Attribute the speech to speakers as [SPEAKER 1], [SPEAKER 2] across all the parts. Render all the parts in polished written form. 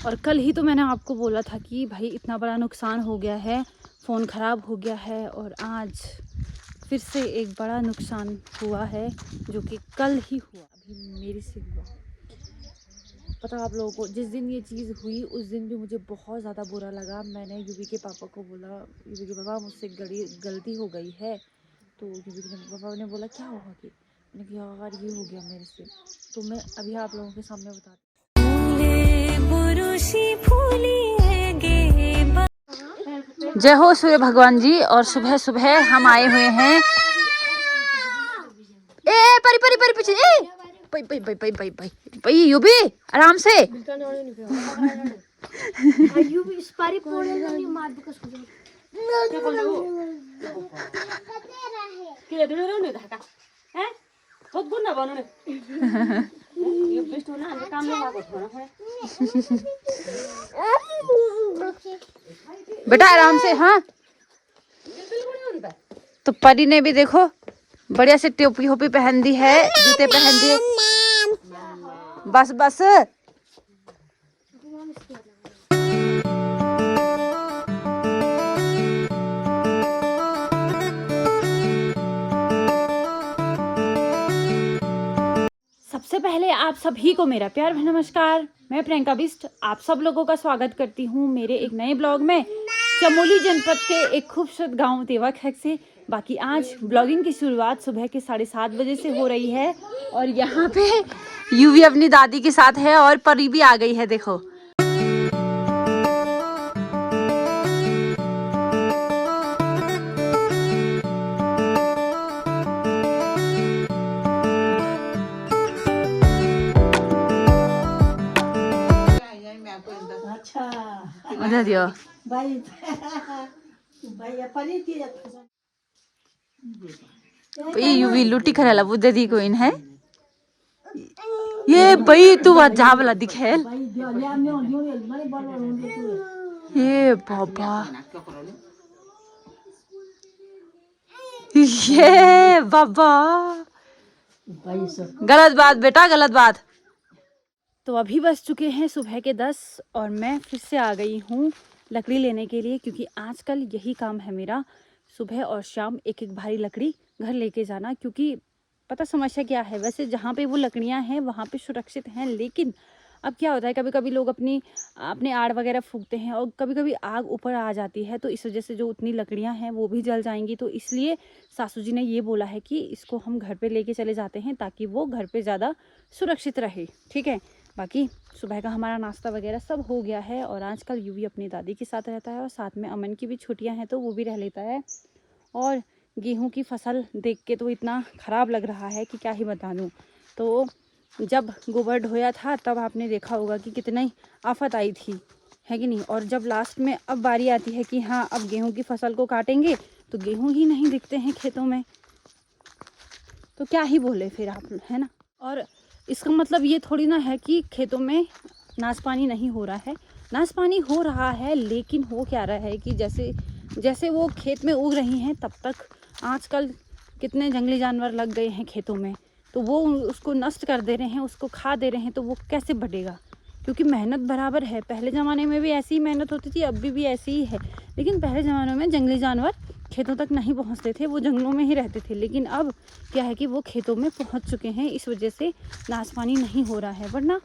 [SPEAKER 1] और कल ही तो मैंने आपको बोला था कि भाई इतना बड़ा नुकसान हो गया है, फ़ोन ख़राब हो गया है, और आज फिर से एक बड़ा नुकसान हुआ है जो कि कल ही हुआ, अभी मेरे से हुआ। पता आप लोगों को, जिस दिन ये चीज़ हुई उस दिन भी मुझे बहुत ज़्यादा बुरा लगा। मैंने यूवी के पापा को बोला, यूवी के पापा मुझसे गलती हो गई है। तो यूवी के पापा ने बोला क्या हुआ कि, मैंने कहा यार ये हो गया मेरे से। तो मैं अभी आप लोगों के सामने बताती हूँ। जय हो सूर्य भगवान जी। और सुबह सुबह हम आए हुए हैं। ए परी परी परी पीछे, ए भाई भाई भाई भाई भाई भाई भाई यूबी आराम से। बेटा आराम से। हाँ तो परी ने भी देखो बढ़िया से टोपी होपी पहन दी है, जूते पहन दिए। बस बस सबसे पहले आप सभी को मेरा प्यार भरा नमस्कार। मैं प्रियंका बिष्ट आप सब लोगों का स्वागत करती हूँ मेरे एक नए ब्लॉग में, चमोली जनपद के एक खूबसूरत गांव देवाखैक से। बाकी आज ब्लॉगिंग की शुरुआत सुबह के 7:30 बजे से हो रही है और यहाँ पे यूवी अपनी दादी के साथ है और परी भी आ गई है। देखो उधर दियो यूवी लुटी खराला बुद्धे दी कोइन है ये भाई तू झावला दिखेल ये बाबा ये बाबा गलत बात बेटा, गलत बात। तो अभी बज चुके हैं सुबह के 10 और मैं फिर से आ गई हूँ लकड़ी लेने के लिए, क्योंकि आजकल यही काम है मेरा, सुबह और शाम एक एक भारी लकड़ी घर लेके जाना। क्योंकि पता समस्या क्या है, वैसे जहाँ पे वो लकड़ियाँ हैं वहाँ पे सुरक्षित हैं, लेकिन अब क्या होता है कभी कभी लोग अपने आड़ वगैरह फूकते हैं और कभी कभी आग ऊपर आ जाती है, तो इस वजह से जो उतनी लकड़ियाँ हैं वो भी जल जाएंगी। तो इसलिए सासू जी ने ये बोला है कि इसको हम घर पे लेके चले जाते हैं ताकि वो घर पे ज़्यादा सुरक्षित रहे। ठीक है, बाकी सुबह का हमारा नाश्ता वगैरह सब हो गया है और आजकल यूवी अपनी दादी के साथ रहता है और साथ में अमन की भी छुट्टियां हैं तो वो भी रह लेता है। और गेहूं की फसल देख के तो इतना ख़राब लग रहा है कि क्या ही बता दूँ। तो जब गोबर ढोया था तब आपने देखा होगा कि कितनी आफत आई थी, है कि नहीं। और जब लास्ट में अब बारी आती है कि हाँ अब गेहूँ की फसल को काटेंगे तो गेहूँ ही नहीं दिखते हैं खेतों में, तो क्या ही बोले फिर आप, है ना। और इसका मतलब ये थोड़ी ना है कि खेतों में नाशपानी नहीं हो रहा है, नाशपानी हो रहा है, लेकिन हो क्या रहा है कि जैसे जैसे वो खेत में उग रही हैं तब तक आजकल कितने जंगली जानवर लग गए हैं खेतों में, तो वो उसको नष्ट कर दे रहे हैं, उसको खा दे रहे हैं, तो वो कैसे बढ़ेगा। क्योंकि मेहनत बराबर है, पहले ज़माने में भी ऐसी ही मेहनत होती थी, अभी भी ऐसी ही है, लेकिन पहले ज़माने में जंगली जानवर खेतों तक नहीं पहुंचते थे, वो जंगलों में ही रहते थे। लेकिन अब क्या है कि वो खेतों में पहुंच चुके हैं, इस वजह से नाशपानी नहीं हो रहा है। वरना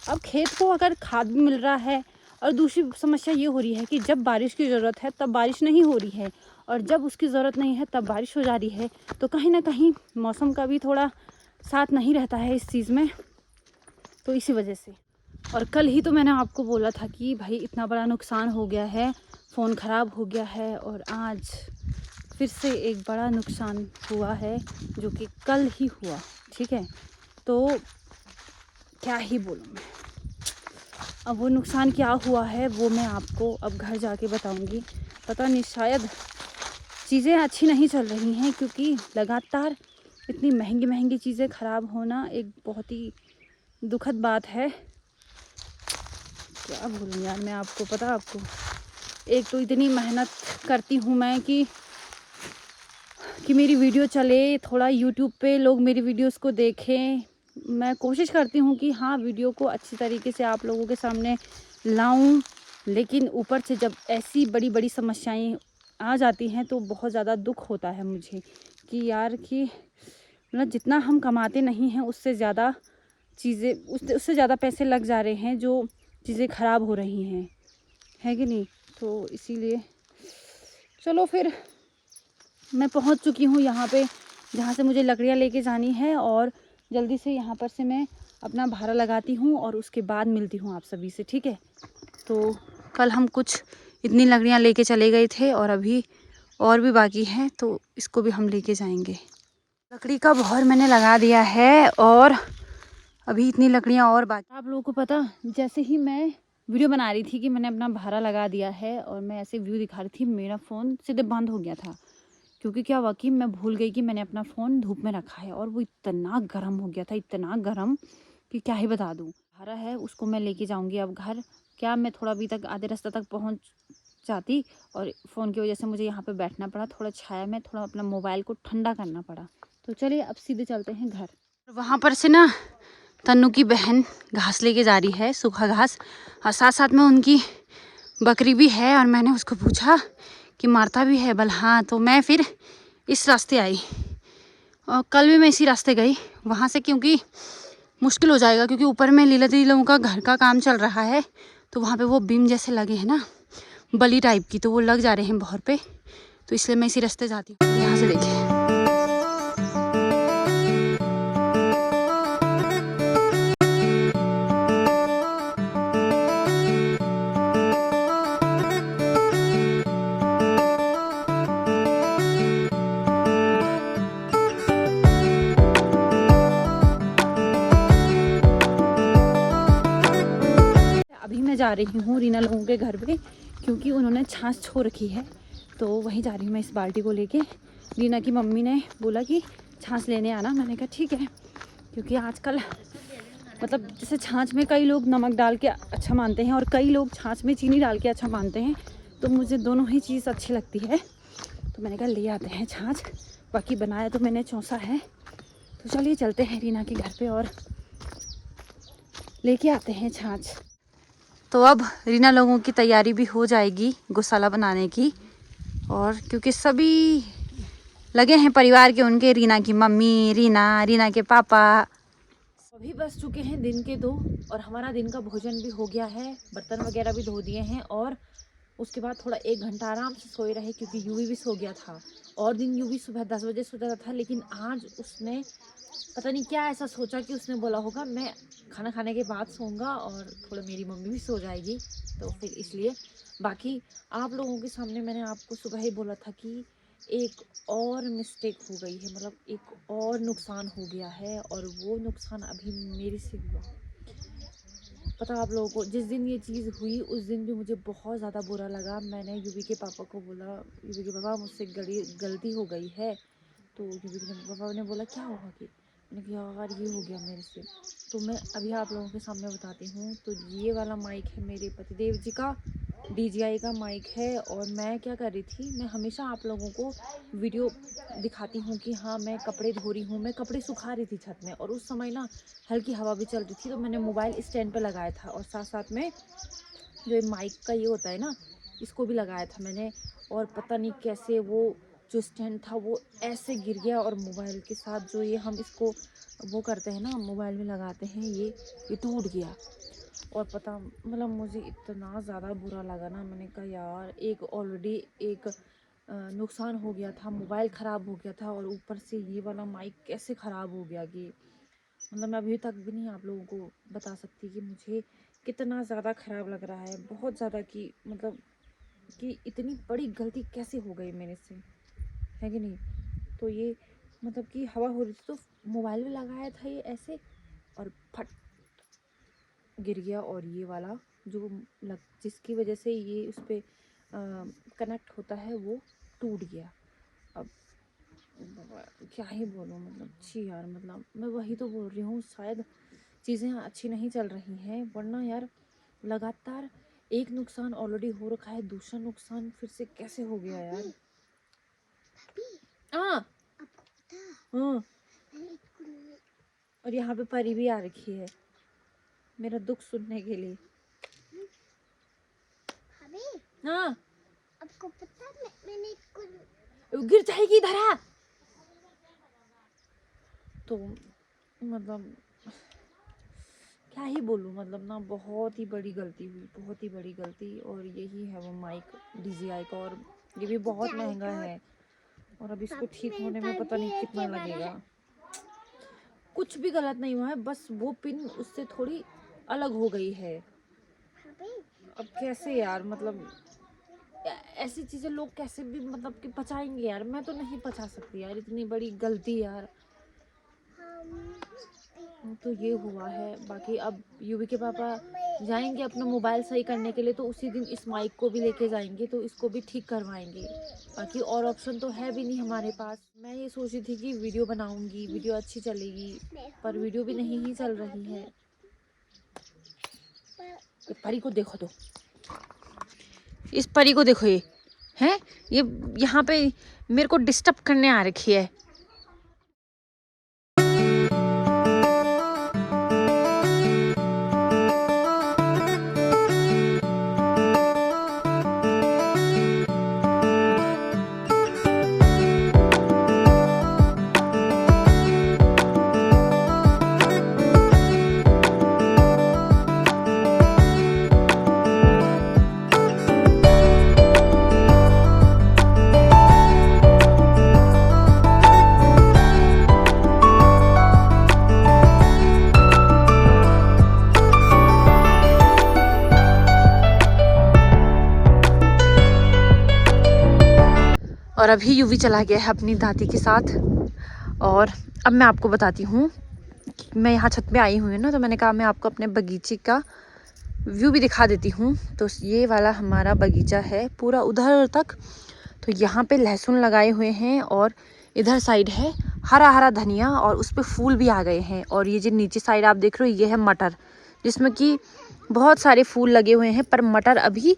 [SPEAKER 1] अब खेत को अगर खाद भी मिल रहा है, और दूसरी समस्या ये हो रही है कि जब बारिश की ज़रूरत है तब बारिश नहीं हो रही है, और जब उसकी ज़रूरत नहीं है तब बारिश हो जा रही है, तो कहीं ना कहीं मौसम का भी थोड़ा साथ नहीं रहता है इस चीज़ में, तो इसी वजह से। और कल ही तो मैंने आपको बोला था कि भाई इतना बड़ा नुकसान हो गया है, फ़ोन ख़राब हो गया है, और आज फिर से एक बड़ा नुकसान हुआ है जो कि कल ही हुआ। ठीक है, तो क्या ही बोलूँ मैं। अब वो नुकसान क्या हुआ है वो मैं आपको अब घर जाके बताऊंगी। पता नहीं, शायद चीज़ें अच्छी नहीं चल रही हैं, क्योंकि लगातार इतनी महंगी महंगी चीज़ें ख़राब होना एक बहुत ही दुखद बात है। क्या बोलूँ यार मैं आपको, पता आपको, एक तो इतनी मेहनत करती हूँ मैं कि मेरी वीडियो चले, थोड़ा यूट्यूब पे लोग मेरी वीडियोस को देखें। मैं कोशिश करती हूँ कि हाँ वीडियो को अच्छी तरीके से आप लोगों के सामने लाऊं, लेकिन ऊपर से जब ऐसी बड़ी बड़ी समस्याएं आ जाती हैं तो बहुत ज़्यादा दुख होता है मुझे कि यार कि मतलब जितना हम कमाते नहीं हैं उससे ज़्यादा चीज़ें उससे ज़्यादा पैसे लग जा रहे हैं जो चीज़ें ख़राब हो रही हैं, है कि नहीं। तो इसीलिए चलो फिर मैं पहुंच चुकी हूँ यहाँ पे जहाँ से मुझे लकड़ियाँ लेके जानी है, और जल्दी से यहाँ पर से मैं अपना भाड़ा लगाती हूँ और उसके बाद मिलती हूँ आप सभी से, ठीक है। तो कल हम कुछ इतनी लकड़ियाँ लेके चले गए थे और अभी और भी बाकी है, तो इसको भी हम लेके जाएंगे। लकड़ी का भौर मैंने लगा दिया है और अभी इतनी लकड़ियाँ और बाकी। आप लोगों को पता, जैसे ही मैं वीडियो बना रही थी कि मैंने अपना भाड़ा लगा दिया है और मैं ऐसे व्यू दिखा रही थी, मेरा फ़ोन सीधे बंद हो गया था। क्योंकि क्या हुआ कि मैं भूल गई कि मैंने अपना फ़ोन धूप में रखा है और वो इतना गर्म हो गया था, इतना गर्म कि क्या ही बता दूँ। भाड़ा है उसको मैं लेके जाऊँगी अब घर। क्या मैं थोड़ा अभी तक आधे रास्ते तक पहुँच जाती और फ़ोन की वजह से मुझे यहाँ पे बैठना पड़ा, थोड़ा छाया में थोड़ा अपना मोबाइल को ठंडा करना पड़ा। तो चलिए अब सीधे चलते हैं घर। वहाँ पर से ना तन्नू की बहन घास लेके जा रही है, सूखा घास, और साथ साथ में उनकी बकरी भी है। और मैंने उसको पूछा कि मारता भी है बल, हाँ। तो मैं फिर इस रास्ते आई और कल भी मैं इसी रास्ते गई वहाँ से, क्योंकि मुश्किल हो जाएगा, क्योंकि ऊपर में लीला दीदी लोगों का घर का काम चल रहा है, तो वहाँ पे वो बीम जैसे लगे हैं ना, बली टाइप की, तो वो लग जा रहे हैं बहर पे, तो इसलिए मैं इसी रास्ते जाती हूँ। यहाँ से देखिए अभी मैं जा रही हूँ रीना लोगों के घर पे, क्योंकि उन्होंने छाछ छोड़ रखी है, तो वहीं जा रही हूँ मैं इस बाल्टी को लेके। रीना की मम्मी ने बोला कि छाछ लेने आना, मैंने कहा ठीक है, क्योंकि आजकल मतलब जैसे छाछ में कई लोग नमक डाल के अच्छा मानते हैं और कई लोग छाछ में चीनी डाल के अच्छा मानते हैं, तो मुझे दोनों ही चीज़ अच्छी लगती है। तो मैंने कहा ले आते हैं छाछ, बाकी बनाया तो मैंने चौंसा है। तो चलिए चलते हैं रीना के घर पे और लेके आते हैं छाछ। तो अब रीना लोगों की तैयारी भी हो जाएगी गौशाला बनाने की, और क्योंकि सभी लगे हैं परिवार के, उनके रीना की मम्मी, रीना के पापा। अभी बस चुके हैं दिन के 2 और हमारा दिन का भोजन भी हो गया है, बर्तन वगैरह भी धो दिए हैं, और उसके बाद थोड़ा 1 घंटा आराम से सोए रहे, क्योंकि यूवी भी सो गया था। और दिन यूवी सुबह 10 बजे सो जाता था, लेकिन आज उसने पता नहीं क्या ऐसा सोचा कि उसने बोला होगा मैं खाना खाने के बाद सोऊंगा और थोड़ा मेरी मम्मी भी सो जाएगी, तो फिर इसलिए। बाकी आप लोगों के सामने मैंने आपको सुबह ही बोला था कि एक और मिस्टेक हो गई है, मतलब एक और नुकसान हो गया है, और वो नुकसान अभी मेरे से हुआ। पता आप लोगों को, जिस दिन ये चीज़ हुई उस दिन भी मुझे बहुत ज़्यादा बुरा लगा। मैंने यूवी के पापा को बोला, यूवी के पापा मुझसे गलती हो गई है। तो यूवी के पापा ने बोला क्या हुआ कि, मैंने कहा यार ये हो गया मेरे से। तो मैं अभी आप लोगों के सामने बताती हूँ। तो ये वाला माइक है मेरे पतिदेव जी का, DJI का माइक है। और मैं क्या कर रही थी, मैं हमेशा आप लोगों को वीडियो दिखाती हूँ कि हाँ मैं कपड़े धो रही हूँ, मैं कपड़े सुखा रही थी छत में, और उस समय ना हल्की हवा भी चल रही थी, तो मैंने मोबाइल स्टैंड पे लगाया था, और साथ साथ में जो माइक का ये होता है ना, इसको भी लगाया था मैंने। और पता नहीं कैसे वो जो स्टैंड था वो ऐसे गिर गया, और मोबाइल के साथ जो ये हम इसको वो करते हैं ना, मोबाइल में लगाते हैं, ये टूट गया। और पता मतलब मुझे इतना ज़्यादा बुरा लगा ना, मैंने कहा यार एक ऑलरेडी एक नुकसान हो गया था, मोबाइल ख़राब हो गया था, और ऊपर से ये वाला माइक कैसे ख़राब हो गया कि मतलब मैं अभी तक भी नहीं आप लोगों को बता सकती कि मुझे कितना ज़्यादा ख़राब लग रहा है, बहुत ज़्यादा, कि मतलब कि इतनी बड़ी गलती कैसे हो गई मेरे से, है कि नहीं। तो ये मतलब कि हवा हो रही थी तो मोबाइल में लगाया था ये ऐसे, और फट गिर गया, और ये वाला जो जिसकी वजह से ये उस पर कनेक्ट होता है वो टूट गया। अब क्या ही बोलूँ, मतलब छी यार, मतलब मैं वही तो बोल रही हूँ, शायद चीज़ें अच्छी नहीं चल रही हैं, वरना यार लगातार एक नुकसान ऑलरेडी हो रखा है, दूसरा नुकसान फिर से कैसे हो गया यार। हाँ हाँ, और यहाँ पे परी भी आ रखी है मेरा दुख सुनने के लिए। हाँ
[SPEAKER 2] आपको पता है मैंने कुछ
[SPEAKER 1] गिर जाएगी इधर आ। तो मतलब क्या ही बोलूँ, मतलब ना बहुत ही बड़ी गलती हुई, बहुत ही बड़ी गलती। और यही है वो माइक DJI का, और ये भी बहुत महंगा है। और अब इसको ठीक होने में पता नहीं कितना लगेगा। कुछ भी गलत नहीं हुआ है, बस वो पिन उससे थोड़ी अलग हो गई है। अब कैसे यार, मतलब ऐसी चीजें लोग कैसे भी मतलब कि पचाएंगे यार। मैं तो नहीं पचा सकती यार, इतनी बड़ी गलती यार। तो ये हुआ है। बाकी अब यूवी के पापा जाएंगे अपना मोबाइल सही करने के लिए, तो उसी दिन इस माइक को भी लेके जाएंगे, तो इसको भी ठीक करवाएंगे। बाकी और ऑप्शन तो है भी नहीं हमारे पास। मैं ये सोची थी कि वीडियो बनाऊंगी, वीडियो अच्छी चलेगी, पर वीडियो भी नहीं ही चल रही है। ये परी को देखो, तो इस परी को देखो, ये है, ये यहाँ पे मेरे को डिस्टर्ब करने आ रखी है। और अभी यूवी चला गया है अपनी दादी के साथ। और अब मैं आपको बताती हूँ, मैं यहाँ छत पे आई हुई हूँ ना, तो मैंने कहा मैं आपको अपने बगीचे का व्यू भी दिखा देती हूँ। तो ये वाला हमारा बगीचा है पूरा उधर तक। तो यहाँ पे लहसुन लगाए हुए हैं, और इधर साइड है हरा हरा धनिया, और उस पे फूल भी आ गए हैं। और ये जो नीचे साइड आप देख रहे हो, ये है मटर, जिसमें कि बहुत सारे फूल लगे हुए हैं, पर मटर अभी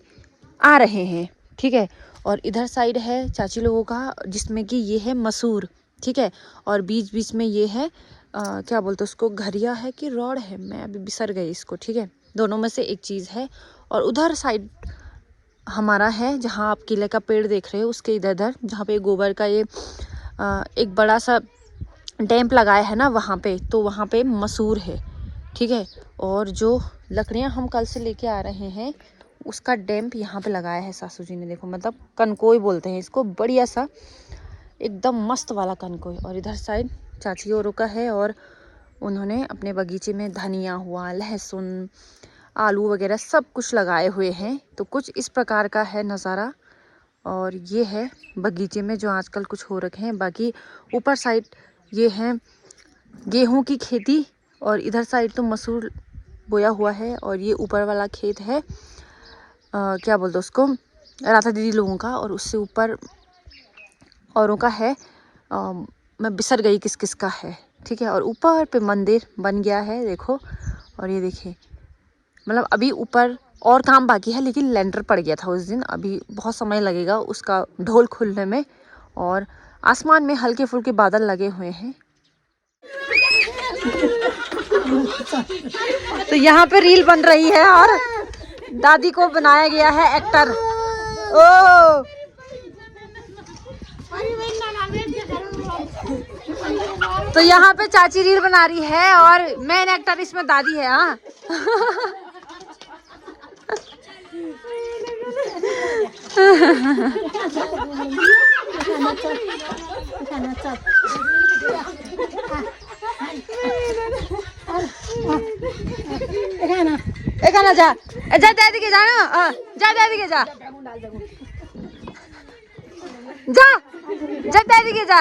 [SPEAKER 1] आ रहे हैं, ठीक है। और इधर साइड है चाची लोगों का, जिसमें कि ये है मसूर, ठीक है। और बीच बीच में ये है क्या बोलते हैं उसको, घरिया है कि रॉड है, मैं अभी बिसर गई इसको, ठीक है। दोनों में से एक चीज़ है। और उधर साइड हमारा है, जहाँ आप केले का पेड़ देख रहे हो, उसके इधर इधर जहाँ पे गोबर का ये एक बड़ा सा डैम्प लगाया है ना, वहाँ पे, तो वहाँ पे मसूर है, ठीक है। और जो लकड़ियाँ हम कल से लेके आ रहे हैं, उसका डैम्प यहाँ पे लगाया है सासू जी ने। देखो, मतलब कनकोई बोलते हैं इसको, बढ़िया सा एकदम मस्त वाला कनकोई। और इधर साइड चाची औरों का है, और उन्होंने अपने बगीचे में धनिया हुआ, लहसुन, आलू वगैरह सब कुछ लगाए हुए हैं। तो कुछ इस प्रकार का है नज़ारा। और ये है बगीचे में जो आजकल कुछ हो रखे हैं। बाकी ऊपर साइड ये है गेहूं की खेती, और इधर साइड तो मसूर बोया हुआ है। और ये ऊपर वाला खेत है क्या बोलते उसको, राधा दीदी लोगों का। और उससे ऊपर औरों का है, मैं बिसर गई किस किस का है, ठीक है। और ऊपर पे मंदिर बन गया है, देखो। और ये देखिए, मतलब अभी ऊपर और काम बाकी है, लेकिन लेंटर पड़ गया था उस दिन। अभी बहुत समय लगेगा उसका ढोल खुलने में। और आसमान में हल्के फुल्के बादल लगे हुए हैं। तो यहाँ पे रील बन रही है, और दादी को बनाया गया है एक्टर। ओ तो यहाँ पे चाची रील बना रही है, और मेन एक्टर इसमें दादी है। हाँ एखाना जा जा दादी के जा ना, जा दादी के जा जा जा दादी के जा।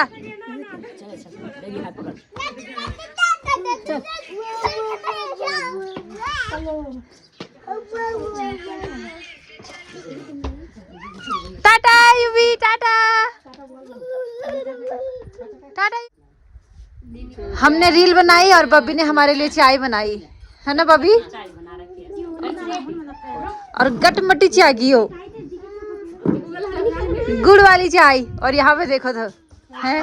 [SPEAKER 1] टाटा यूवी, टाटा टाटा। हमने रील बनाई और बब्बी ने हमारे लिए चाय बनाई है ना बब्बी, और गटमटी चाय की हो, गुड़ वाली चाय। और यहाँ पे देखो तो है